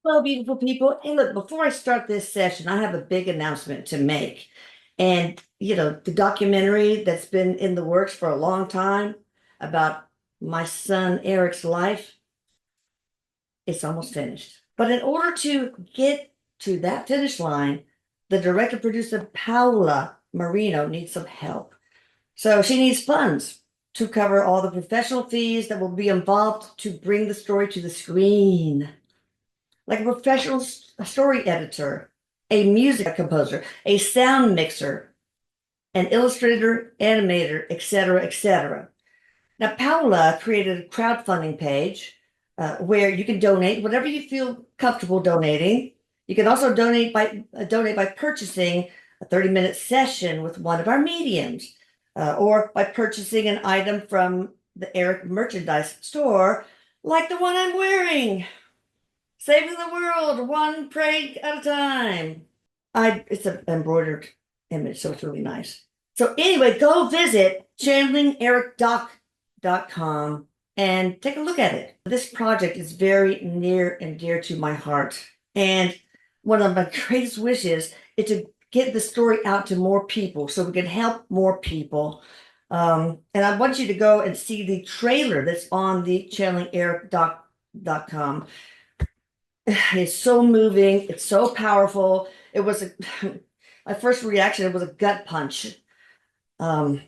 Hello, beautiful people. Hey, look, before I start this session, I have a big announcement to make. And, the documentary that's been in the works for a long time about my son Eric's life, it's almost finished. But in order to get to that finish line, the director producer Paula Marino needs some help. So she needs funds to cover all the professional fees that will be involved to bring the story to the screen, like a professional story editor, a music composer, a sound mixer, an illustrator, animator, etc., etc. Now, Paula created a crowdfunding page where you can donate whatever you feel comfortable donating. You can also donate by purchasing a 30-minute session with one of our mediums, or by purchasing an item from the Erik merchandise store, like the one I'm wearing. Saving the world one prank at a time. It's an embroidered image, so it's really nice. So anyway, go visit channelingericdoc.com and take a look at it. This project is very near and dear to my heart. And one of my greatest wishes is to get the story out to more people so we can help more people. And I want you to go and see the trailer that's on the channelingericdoc.com. It's so moving. It's so powerful. It was my first reaction. It was a gut punch. Um,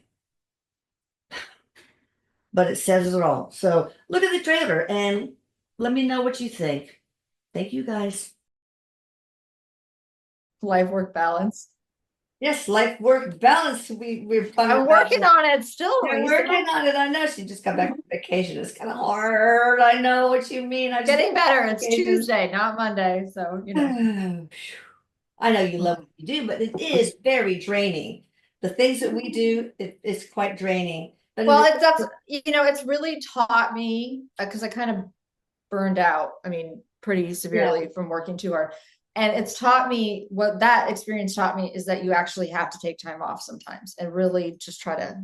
but it says it all. So look at the trailer and let me know what you think. Thank you guys. Life work balance. Yes, life work balance. We're I'm working on it still. You're Lisa. working on it. I know she just got back from vacation. It's kind of hard. I know what you mean. I just Getting better. It's vacation. Tuesday, not Monday. So, I know you love what you do, but it is very draining. The things that we do, it's quite draining. But Well, it's really taught me because I kind of burned out, I mean, pretty severely from working too hard. And it's taught me what that experience taught me is that you actually have to take time off sometimes and really just try to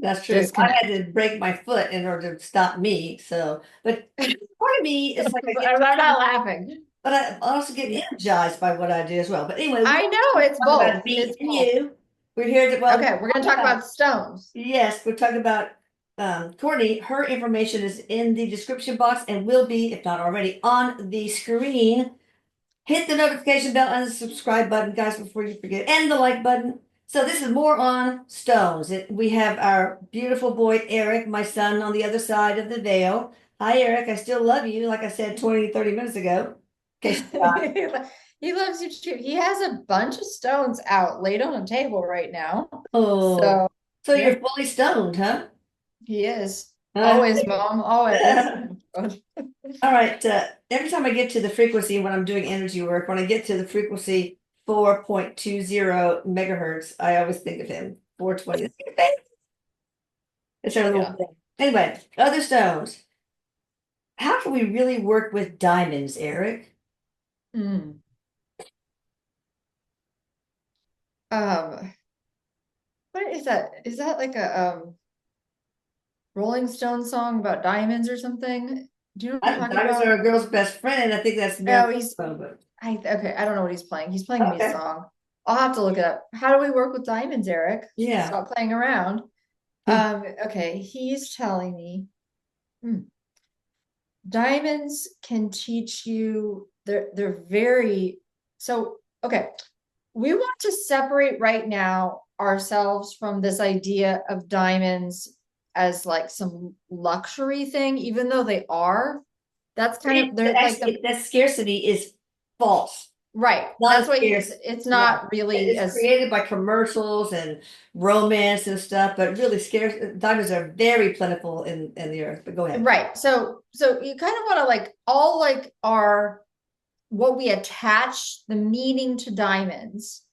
that's true. disconnect. I had to break my foot in order to stop me. So, but part of me is like I'm not laughing. but I also get energized by what I do as well. But anyway, I know it's talk both. about me It's and both. you. We're here to Okay, we're gonna talk about stones. yes, we're talking about Courtney. Her information is in the description box and will be, if not already, on the screen. Hit the notification bell and the subscribe button, guys, before you forget, and the like button. So this is more on stones. We have our beautiful boy, Erik, my son, on the other side of the veil. Hi, Erik. I still love you, like I said 20, 30 minutes ago. In case you forgot. He loves you too. He has a bunch of stones out laid on a table right now. Oh, So, so yeah, you're fully stoned, huh? he is. Uh, Always, Mom, always. all right. Every time I get to the frequency when I'm doing energy work, when I get to the frequency 4.20 megahertz, I always think of him. 420. It's our little Yeah. thing. Anyway, other stones. How can we really work with diamonds, Erik? Mm. Um, what is that? Is that like a Rolling Stone song about diamonds or something? Do you know what I'm talking Diamonds about? are a girl's best friend. I think that's Oh, Marilyn he's Monroe. okay, I don't know what he's playing. He's playing me a Okay. song. I'll have to look it up. How do we work with diamonds, Erik? Yeah. Stop playing around. Okay, he's telling me hmm, diamonds can teach you, they're very so okay. We want to separate right now ourselves from this idea of diamonds as like some luxury thing, even though they are. That's kind of they're like the That scarcity is false. right. Not That's as what scarce. it's No, not really it's as created by commercials and romance and stuff, but really scarce. Diamonds are very plentiful in the earth. But go ahead. right. So you kind of want to like all like our what we attach the meaning to diamonds.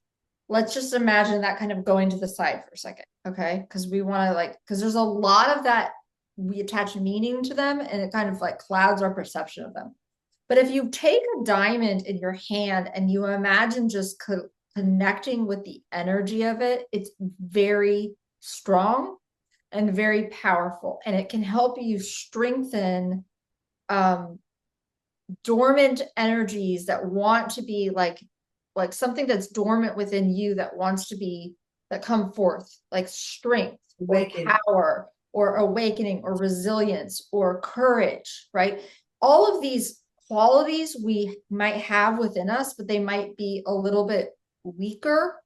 Let's just imagine that kind of going to the side for a second, okay? Because we want to like, because there's a lot of that we attach meaning to them and it kind of like clouds our perception of them. But if you take a diamond in your hand and you imagine just connecting with the energy of it, it's very strong and very powerful. And it can help you strengthen um, dormant energies that want to be like something that's dormant within you that wants to be, that come forth, like strength or Awaken. power or awakening or resilience or courage, right? All of these qualities we might have within us, but they might be a little bit weaker.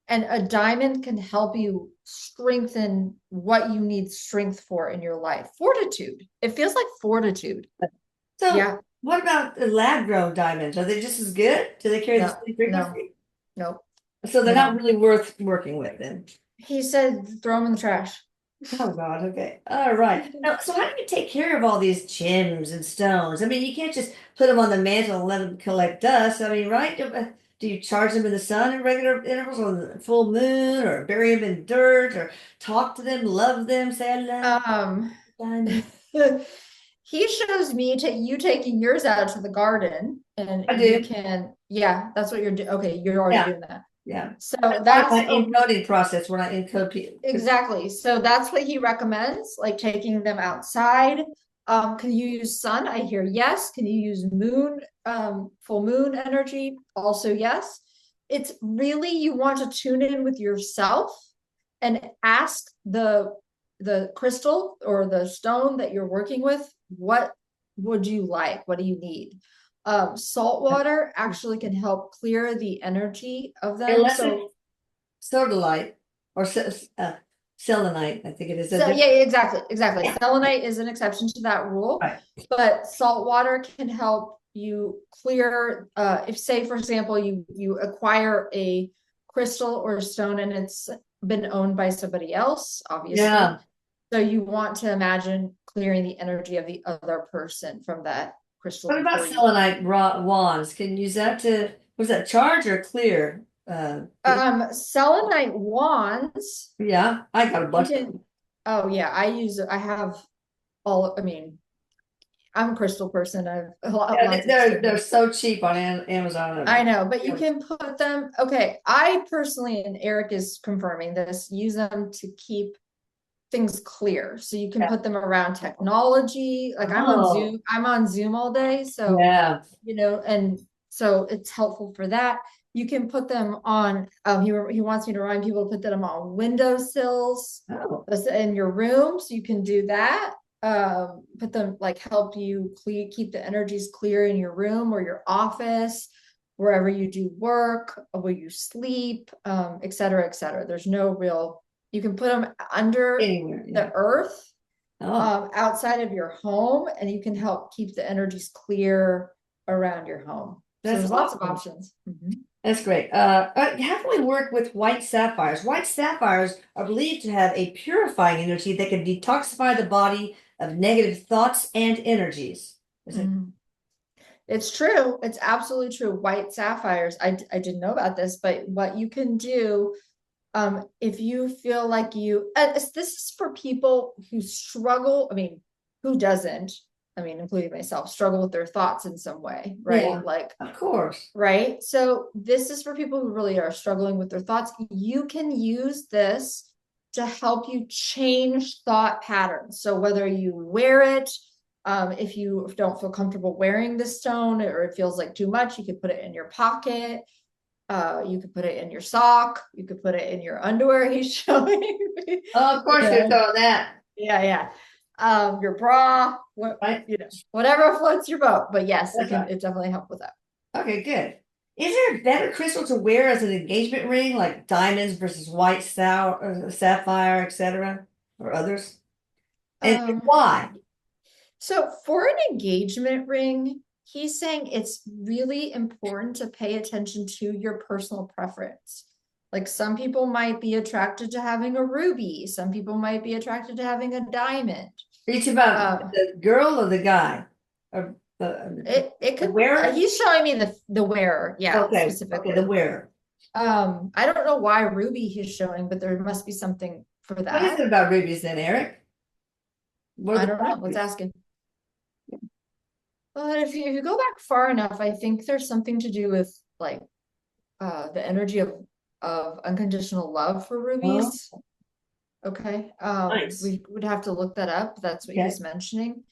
And a diamond can help you strengthen what you need strength for in your life. Fortitude. It feels like fortitude. So Yeah. what about the lab grown diamonds? Are they just as good? Do they carry the No, same no, frequency? no, So they're not no. really worth working with then. He said throw them in the trash. Oh God, okay. All right. Now, so how do you take care of all these gems and stones? I mean, you can't just put them on the mantle and let them collect dust. I mean, right? Do you charge them in the sun at regular intervals on the full moon or bury them in dirt or talk to them, love them, say I love Um, diamonds? he shows me you taking yours out to the garden and I you do. can, yeah, that's what you're doing. Okay, you're already Yeah, doing that. yeah. So That's part of that's my encoding process when I encode people. exactly. So that's what he recommends, like taking them outside. Can you use sun? I hear yes. Can you use moon, full moon energy? Also yes. It's really, you want to tune in with yourself and ask the crystal or the stone that you're working with, what would you like? What do you need? Salt water actually can help clear the energy of them. Unless it's So sodalite or selenite, I think it is. So yeah, exactly, exactly. Yeah, Selenite is an exception to that rule, right. but salt water can help you clear. If, say, for example, you acquire a crystal or a stone and it's been owned by somebody else, obviously. Yeah. So you want to imagine clearing the energy of the other person from that crystal What about before you. selenite wands? Can you use that to, was that charge or clear? Selenite wands, Yeah, I got a you bunch of can. them. Oh yeah, I have all. I mean, I'm a crystal person. I've Yeah, lots of they're so cheap on I Amazon. know, but you can put them. Okay, I personally, and Eric is confirming this, use them to keep things clear. So you can Yeah. put them around technology. Like Oh, I'm on Zoom all day. So, yeah. and so it's helpful for that. You can put them on, he wants me to remind people to put them on windowsills Oh, in your room. So you can do that. Put them, like, help you keep the energies clear in your room or your office, wherever you do work, or where you sleep, et cetera, et cetera. There's no real, you can put them under anywhere. the Yeah. earth, Oh, outside of your home, and you can help keep the energies clear around your home. So that's there's lots of awesome. options. Mhm. That's great. How can we work with white sapphires? White sapphires are believed to have a purifying energy that can detoxify the body of negative thoughts and energies. Is it? Mhm. It's true. It's absolutely true. White sapphires. I didn't know about this, but what you can do, if you feel like this is for people who struggle. I mean, who doesn't? I mean, including myself, struggle with their thoughts in some way, Yeah, right? Like, of course. right? So this is for people who really are struggling with their thoughts. You can use this to help you change thought patterns. So whether you wear it, if you don't feel comfortable wearing the stone or it feels like too much, you could put it in your pocket. You could put it in your sock. You could put it in your underwear. He's showing me, Oh, of you course you're know, doing that, yeah, yeah. Your bra, right? whatever floats your boat. But yes, That's right. it definitely help with that. Okay, good. Is there a better crystal to wear as an engagement ring, like diamonds versus white sapphire, etc., or others? And Um, why? so for an engagement ring, he's saying it's really important to pay attention to your personal preference. Like some people might be attracted to having a ruby, some people might be attracted to having a diamond. Are you talking about Uh, the girl or the guy? Or it the could, wearer? he's showing me the wearer, yeah, Okay, okay, the specifically. wearer. I don't know why ruby he's showing, but there must be something for What is that. it about rubies then, Eric? What are I the don't know. Let's properties? ask him. But if you go back far enough, I think there's something to do with like the energy of unconditional love for Oh, rubies. Okay. nice. We would have to look that up. That's what Okay. he's mentioning.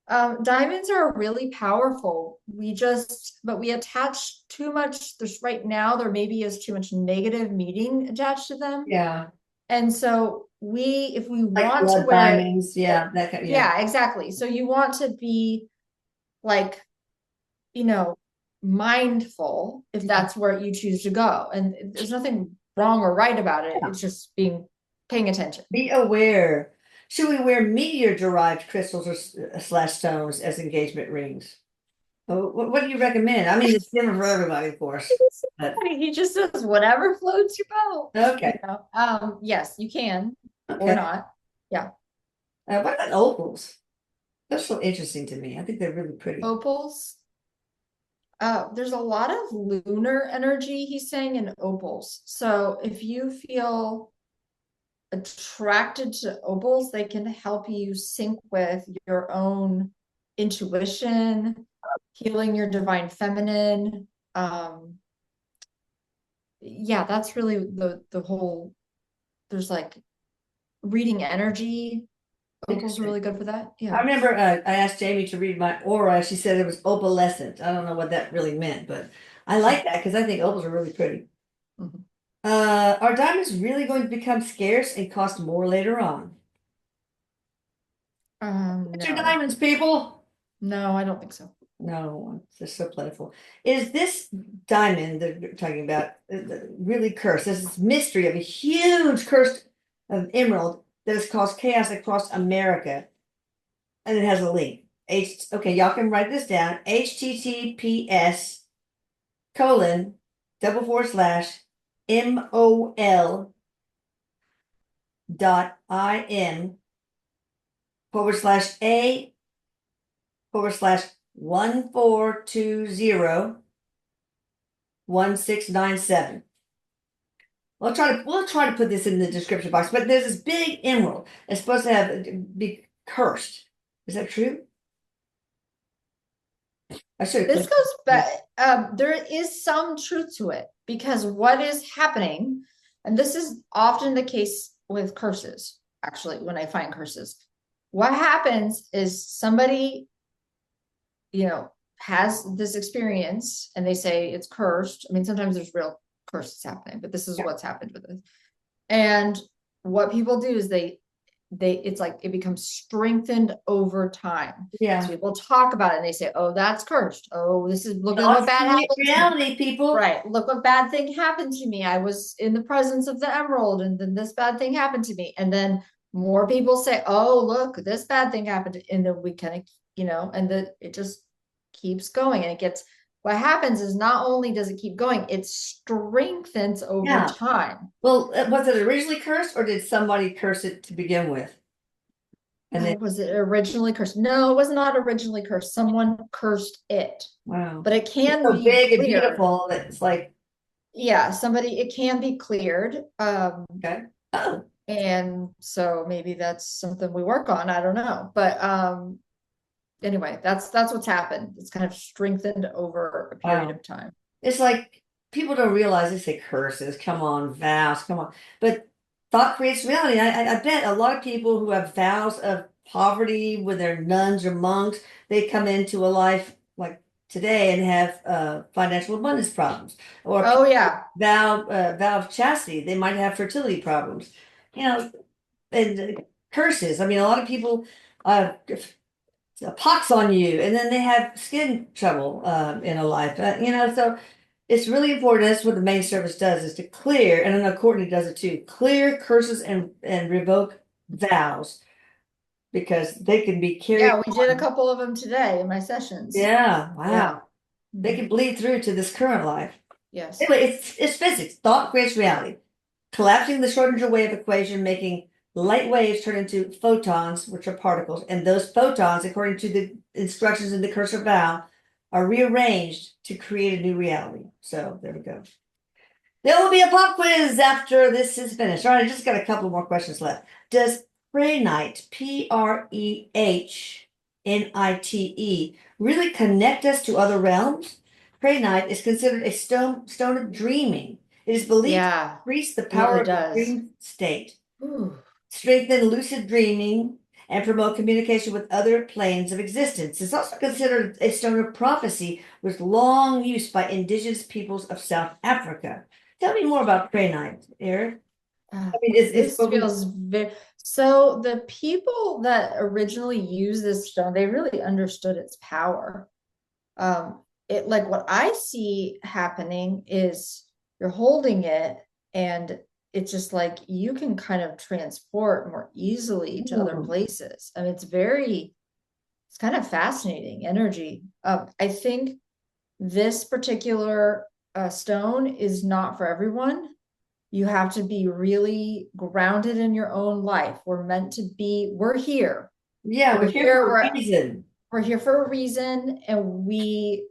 Diamonds are really powerful. But we attach too much. There's right now, there maybe is too much negative meaning attached to them. Yeah. And so if we Like want to blood wear it, diamonds. Yeah. That kind, yeah. yeah, exactly. So you want to be like, you know, mindful if that's where you choose to go. And there's nothing wrong or right about it. Yeah. It's just paying attention. Be aware. Should we wear meteor-derived crystals or slash stones as engagement rings? What do you recommend? I mean, it's different for everybody, of course. But He just says whatever floats your boat. okay. Yes, you can or Okay. not. Yeah. What about opals? Those so interesting to me. I think they're really pretty. Opals. There's a lot of lunar energy, he's saying, in opals. So if you feel attracted to opals, they can help you sync with your own intuition, healing your divine feminine. Yeah, that's really the whole, there's like reading energy. Opals are Interesting. really good for that. I Yeah. remember I asked Jamie to read my aura. She said it was opalescent. I don't know what that really meant, but I like that because I think opals are really pretty. Mhm. Are diamonds really going to become scarce and cost more later on? Get your No, diamonds, people. no, I don't think so. No, they're so plentiful. Is this diamond that you're talking about really cursed? There's this mystery of a huge curse of emerald that has caused chaos across America. And it has a link. Okay, y'all can write this down. HTTPS colon double forward slash MOL dot IM forward slash A forward slash 14201697. We'll try to put this in the description box, but there's this big emerald that's supposed to be cursed. Is that true? I should have This clicked. goes back, there is some truth to it because what is happening, and this is often the case with curses, actually, when I find curses, what happens is somebody, has this experience and they say it's cursed. I mean, sometimes there's real curses happening, but this is Yeah. what's happened with it. And what people do is it's like it becomes strengthened over time. So Yeah. people talk about it and they say, oh, that's cursed. Oh, look at what Thoughts bad create happened to me. reality, people. Right. Look what bad thing happened to me. I was in the presence of the emerald and then this bad thing happened to me. And then more people say, oh, look, this bad thing happened. And then we kind of, and it just keeps going. And what happens is not only does it keep going, it strengthens over Yeah. time. Well, was it originally cursed or did somebody curse it to begin with? And then, Was it originally cursed? No, it was not originally cursed. Someone cursed it, wow. but it It's can so be big and cleared. beautiful that it's like, Yeah, it can be cleared. okay. Oh, And so maybe that's something we work on. I don't know. But anyway, that's what's happened. It's kind of strengthened over a period wow. of time. It's like people don't realize they say curses. Come on, vows, come on. But thought creates reality. I bet a lot of people who have vows of poverty when they're nuns or monks, they come into a life like today and have financial abundance problems. Or Oh yeah. vow of chastity, they might have fertility problems. You know, and curses. I mean, a lot of people pox on you, and then they have skin trouble in a life. So it's really important. That's what the main service does is to clear, and I know Courtney does it too, clear curses and revoke vows because they can be carried Yeah, we did a on. couple of them today in my sessions. Yeah, Yeah. wow. They can bleed through to this current life. Yes. Anyway, it's physics. Thought creates reality. Collapsing the Schrodinger wave equation, making light waves turn into photons, which are particles, and those photons, according to the instructions in the cursor vow, are rearranged to create a new reality. So there we go. There will be a pop quiz after this is finished. All right, I just got a couple more questions left. Does Prehnite, Prehnite, really connect us to other realms? Prehnite is considered a stone of dreaming. It is believed to Yeah, increase the it really power of the does. dream state, Ooh. strengthen lucid dreaming, and promote communication with other planes of existence. It's also considered a stone of prophecy with long use by indigenous peoples of South Africa. Tell me more about Prehnite, Eric. I mean, it's This feels very, so the people that originally used this stone, they really understood its power. It, like, what I see happening is you're holding it and it's just like you can kind of transport more easily to other places. I mean, it's kind of fascinating energy. I think this particular stone is not for everyone. You have to be really grounded in your own life. We're here. yeah, we're here for a reason. We're here for a reason, and we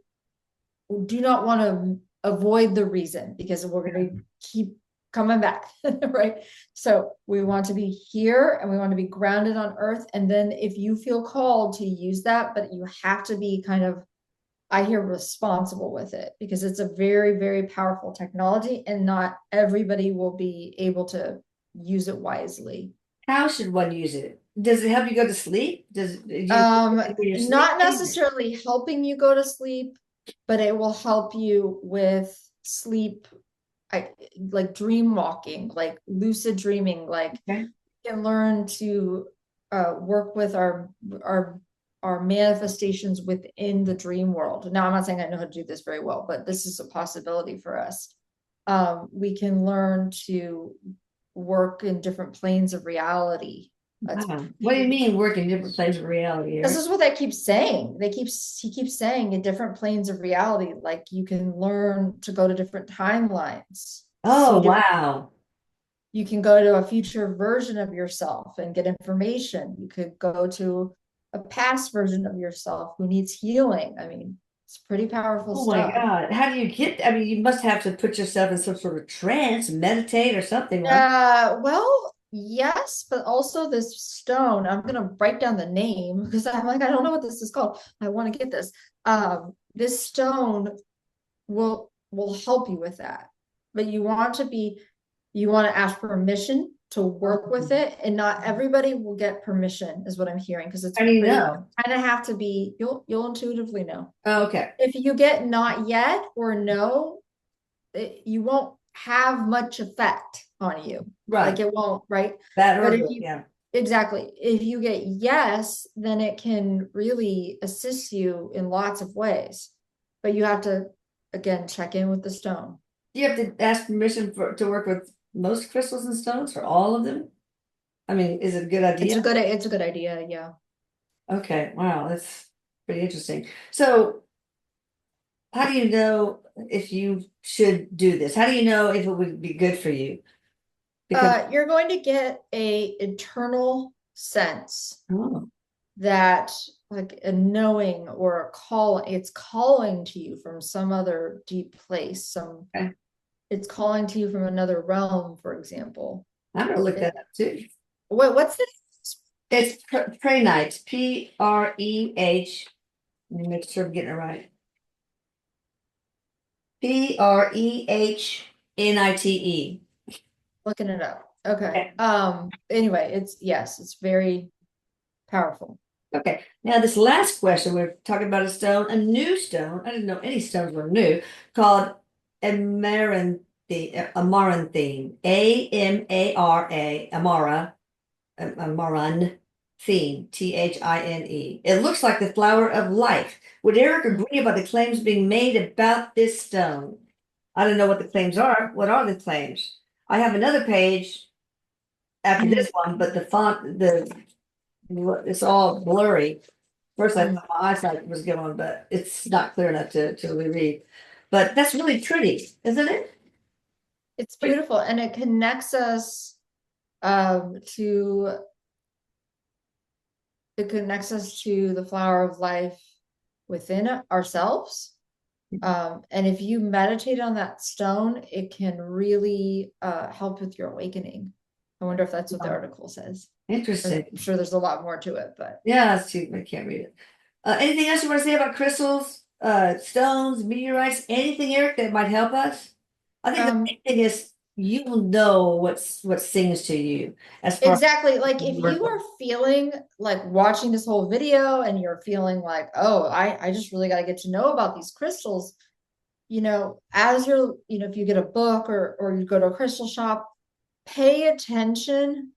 do not want to avoid the reason because we're going to keep coming back, right? So we want to be here and we want to be grounded on earth. And then if you feel called to use that, but you have to be kind of, I hear, responsible with it, because it's a very, very powerful technology and not everybody will be able to use it wisely. How should one use it? Does it help you go to sleep? Not necessarily helping you go to sleep, but it will help you with sleep, like dream walking, like lucid dreaming, like Okay. you can learn to work with our manifestations within the dream world. Now, I'm not saying I know how to do this very well, but this is a possibility for us. We can learn to work in different planes of reality. Wow. What do you mean work in different planes of reality, This Eric? is what they keep saying. He keeps saying in different planes of reality, like you can learn to go to different timelines. Oh, wow. You can go to a future version of yourself and get information. You could go to a past version of yourself who needs healing. I mean, it's pretty powerful Oh my stuff. God. How do you get, I mean, you must have to put yourself in some sort of trance, meditate or something, right? Well, yes, but also this stone, I'm gonna write down the name because I'm like, I don't know what this is called. I want to get this. This stone will help you with that. But you want to ask permission to work with it, and not everybody will get permission, is what I'm hearing, because it's How do you pretty know? kind of have to be, you'll intuitively know. Oh, okay. If you get not yet or no, you won't have much effect on you. Like Right. it won't, right? That or But if good, you yeah. exactly, if you get yes, then it can really assist you in lots of ways. But you have to, again, check in with the stone. Do you have to ask permission to work with most crystals and stones or all of them? I mean, is it a good idea? It's a good idea, yeah. Okay, wow, that's pretty interesting. So how do you know if you should do this? How do you know if it would be good for you? Because You're going to get a internal sense oh, that, like, a knowing or a call, it's calling to you from some other deep place, okay. it's calling to you from another realm, for example. I'm gonna look that up too. What's the It's Prehnite, Preh. Let me make sure I'm getting it right. Prehnite. looking it up? Okay. Okay. Anyway, it's very powerful. Okay. Now this last question, we're talking about a new stone. I didn't know any stones were new, called amaranthine, amaranthine, amaranthine, Thine. It looks like the flower of life. Would Eric agree about the claims being made about this stone? I don't know what the claims are. What are the claims? I have another page after this one, but the font, it's all blurry. First, I thought my eyesight was going, but it's not clear enough to really read. But that's really pretty, isn't it? It's beautiful, and it connects us to the flower of life within ourselves. And if you meditate on that stone, it can really help with your awakening. I wonder if that's what the article says. Interesting. I'm sure there's a lot more to it, but Yeah, let's see. I can't read it. Anything else you want to say about crystals, stones, meteorites, anything, Eric, that might help us? I think the main thing is you will know what sings to you as far Exactly. Like as if you work. are feeling like watching this whole video and you're feeling like, oh, I just really got to get to know about these crystals, as you're, if you get a book or you go to a crystal shop, pay attention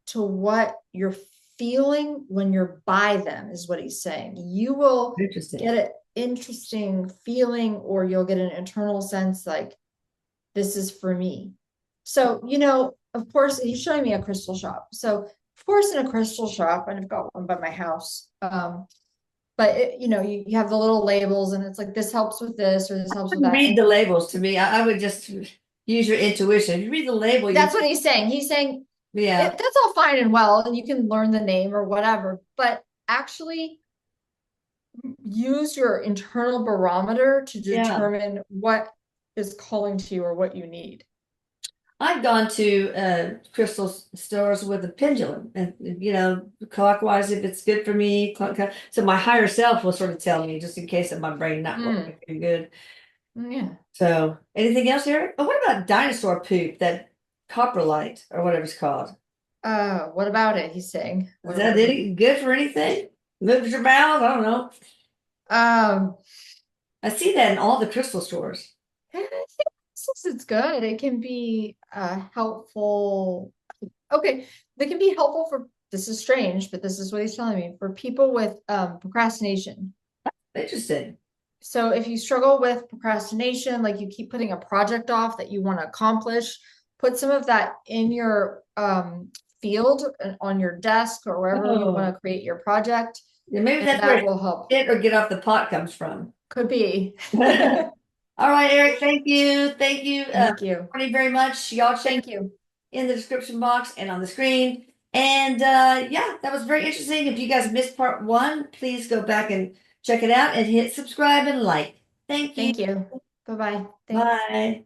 to what you're feeling when you're by them, is what he's saying. You will Interesting. get an interesting feeling, or you'll get an internal sense like, this is for me. So, of course, he's showing me a crystal shop. So, of course, in a crystal shop, and I've got one by my house. But you have the little labels, and it's like this helps with this or this helps with that. Read And the labels to me. I would just use your intuition. If you read the label, you that's what he's saying. He's saying yeah, that's all fine and well, and you can learn the name or whatever, but actually use your internal barometer to yeah. determine what is calling to you or what you need. I've gone to crystal stores with a pendulum, and clockwise if it's good for me. So my higher self will sort of tell me, just in case of my brain not Mm, working too good. yeah. So anything else, Eric? Oh, what about dinosaur poop? That coprolite or whatever it's called. What about it? He's saying. Is that any good for anything? Moves your mouth? I don't know. Um, I see that in all the crystal stores. I think since it's good, it can be helpful. Okay, they can be helpful for, this is strange, but this is what he's telling me, for people with procrastination. Interesting. So if you struggle with procrastination, like you keep putting a project off that you want to accomplish, put some of that in your field on your desk or wherever you want Oh, to create your project, yeah, maybe and that's that where will help. get or get off the pot comes from. Could be. All right, Eric, thank you. Thank you. Thank you. Thank you very much. Y'all check Thank you. in the description box and on the screen. And yeah, that was very interesting. If you guys missed part one, please go back and check it out and hit subscribe and like. Thank you. Thank you. Bye-bye. Thanks. Bye.